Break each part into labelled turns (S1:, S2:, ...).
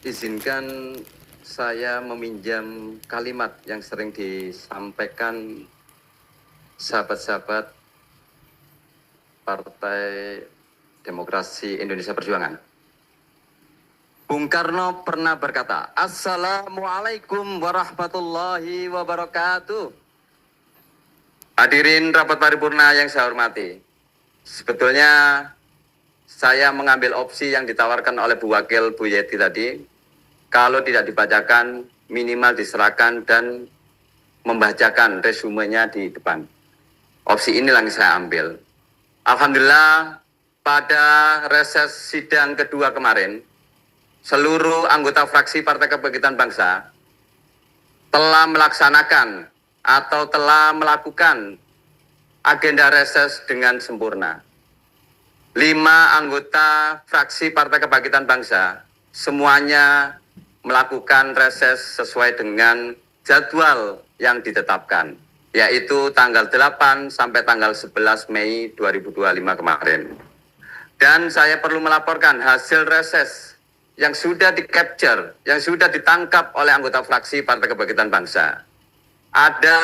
S1: Izinkan saya meminjam kalimat yang sering disampaikan sahabat-sahabat Partai Demokrasi Indonesia Perjuangan. Bung Karno pernah berkata, "Assalamualaikum warahmatullahi wabarakatuh." Hadirin rapat paripurna yang saya hormati, sebetulnya saya mengambil opsi yang ditawarkan oleh Bu Wakil Bu Yeti tadi. Kalau tidak dibacakan, minimal diserahkan dan membacakan resumenya di depan. Opsi inilah yang saya ambil. Alhamdulillah, pada reses sidang kedua kemarin, seluruh anggota fraksi Partai Kebangkitan Bangsa telah melaksanakan atau telah melakukan agenda reses dengan sempurna. 5 anggota fraksi Partai Kebangkitan Bangsa semuanya melakukan reses sesuai dengan jadwal yang ditetapkan, yaitu tanggal 8 sampai tanggal 11 Mei 2025 kemarin. Dan saya perlu melaporkan hasil reses yang sudah di-capture, yang sudah ditangkap oleh anggota fraksi Partai Kebangkitan Bangsa. Ada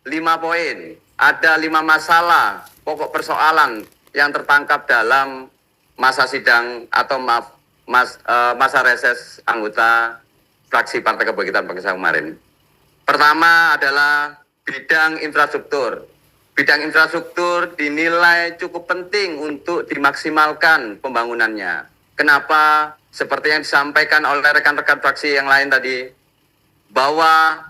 S1: 5 poin, ada 5 masalah, pokok persoalan yang tertangkap dalam masa sidang atau masa reses anggota fraksi Partai Kebangkitan Bangsa kemarin. Pertama adalah bidang infrastruktur. Bidang infrastruktur dinilai cukup penting untuk dimaksimalkan pembangunannya. Kenapa? Seperti yang disampaikan oleh rekan-rekan fraksi yang lain tadi, bahwa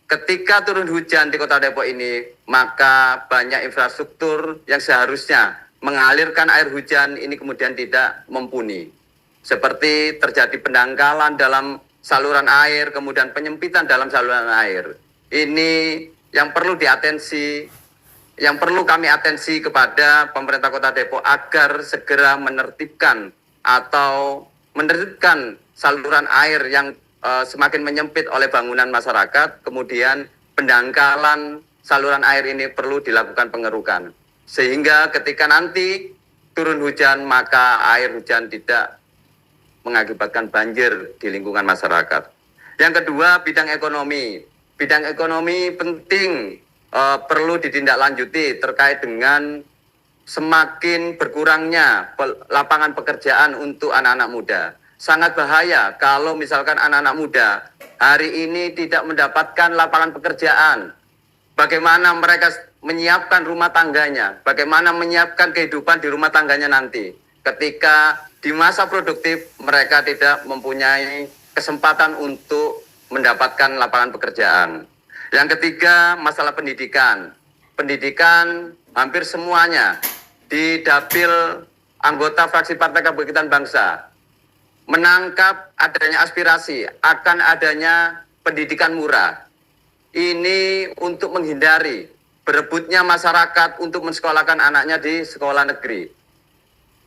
S1: ketika turun hujan di Kota Depok ini, maka banyak infrastruktur yang seharusnya mengalirkan air hujan ini kemudian tidak mumpuni. Seperti terjadi pendangkalan dalam saluran air, kemudian penyempitan dalam saluran air. Ini yang perlu diatensi, yang perlu kami atensi kepada pemerintah Kota Depok agar segera menertibkan atau menertibkan saluran air yang semakin menyempit oleh bangunan masyarakat, kemudian pendangkalan saluran air ini perlu dilakukan pengerukan. Sehingga ketika nanti turun hujan, maka air hujan tidak mengakibatkan banjir di lingkungan masyarakat. Yang kedua, bidang ekonomi. Bidang ekonomi penting, perlu ditindaklanjuti terkait dengan semakin berkurangnya lapangan pekerjaan untuk anak-anak muda. Sangat bahaya kalau misalkan anak-anak muda hari ini tidak mendapatkan lapangan pekerjaan. Bagaimana mereka menyiapkan rumah tangganya, bagaimana menyiapkan kehidupan di rumah tangganya nanti. Ketika di masa produktif mereka tidak mempunyai kesempatan untuk mendapatkan lapangan pekerjaan. Yang ketiga, masalah pendidikan. Pendidikan hampir semuanya di dapil anggota fraksi Partai Kebangkitan Bangsa menangkap adanya aspirasi akan adanya pendidikan murah. Ini untuk menghindari berebutnya masyarakat untuk mensekolahkan anaknya di sekolah negeri.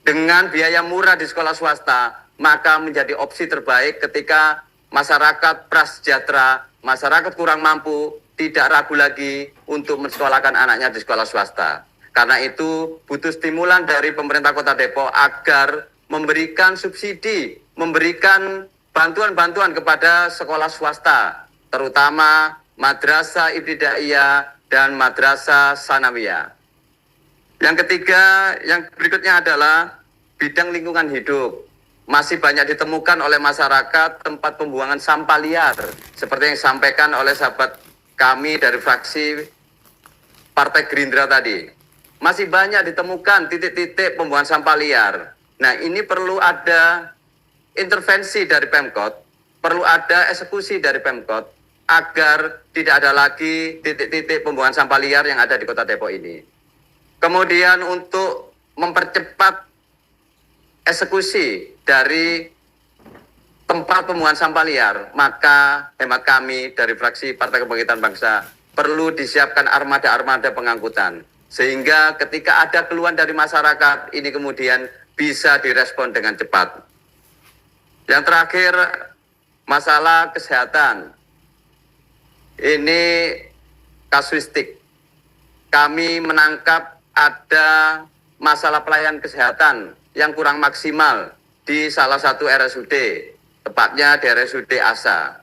S1: Dengan biaya murah di sekolah swasta, maka menjadi opsi terbaik ketika masyarakat prasejahtera, masyarakat kurang mampu, tidak ragu lagi untuk mensekolahkan anaknya di sekolah swasta. Karena itu butuh stimulan dari pemerintah Kota Depok agar memberikan subsidi, memberikan bantuan-bantuan kepada sekolah swasta, terutama Madrasah Ibtidaiyah dan Madrasah Sanawiyah. Yang ketiga, yang berikutnya adalah bidang lingkungan hidup. Masih banyak ditemukan oleh masyarakat tempat pembuangan sampah liar, seperti yang disampaikan oleh sahabat kami dari fraksi Partai Gerindra tadi. Masih banyak ditemukan titik-titik pembuangan sampah liar. Nah, ini perlu ada intervensi dari Pemkot, perlu ada eksekusi dari Pemkot, agar tidak ada lagi titik-titik pembuangan sampah liar yang ada di Kota Depok ini. Kemudian untuk mempercepat eksekusi dari tempat pembuangan sampah liar, maka hemat kami dari fraksi Partai Kebangkitan Bangsa perlu disiapkan armada-armada pengangkutan. Sehingga ketika ada keluhan dari masyarakat, ini kemudian bisa direspon dengan cepat. Yang terakhir, masalah kesehatan. Ini kasuistik. Kami menangkap ada masalah pelayanan kesehatan yang kurang maksimal di salah satu RSUD. tepatnya di RSUD ASA.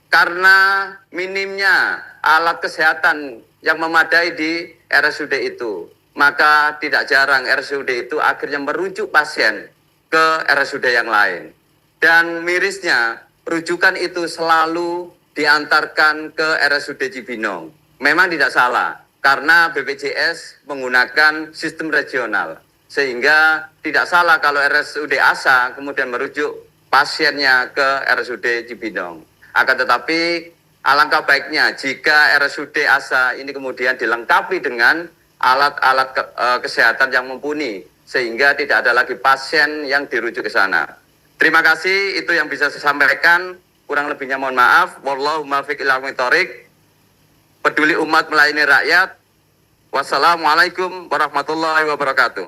S1: Karena minimnya alat kesehatan yang memadai di RSUD itu, maka tidak jarang RSUD itu akhirnya merujuk pasien ke RSUD yang lain. Dan mirisnya, rujukan itu selalu diantarkan ke RSUD Cibinong. Memang tidak salah, karena BPJS menggunakan sistem regional. Sehingga tidak salah kalau RSUD ASA kemudian merujuk pasiennya ke RSUD Cibinong. Akan tetapi alangkah baiknya jika RSUD ASA ini kemudian dilengkapi dengan alat-alat kesehatan yang mumpuni, sehingga tidak ada lagi pasien yang dirujuk ke sana. Terima kasih, itu yang bisa saya sampaikan. Kurang lebihnya mohon maaf. Wallahu muwaffiq ila aqwamit thoriq. Peduli umat melayani rakyat. Wassalamualaikum warahmatullahi wabarakatuh.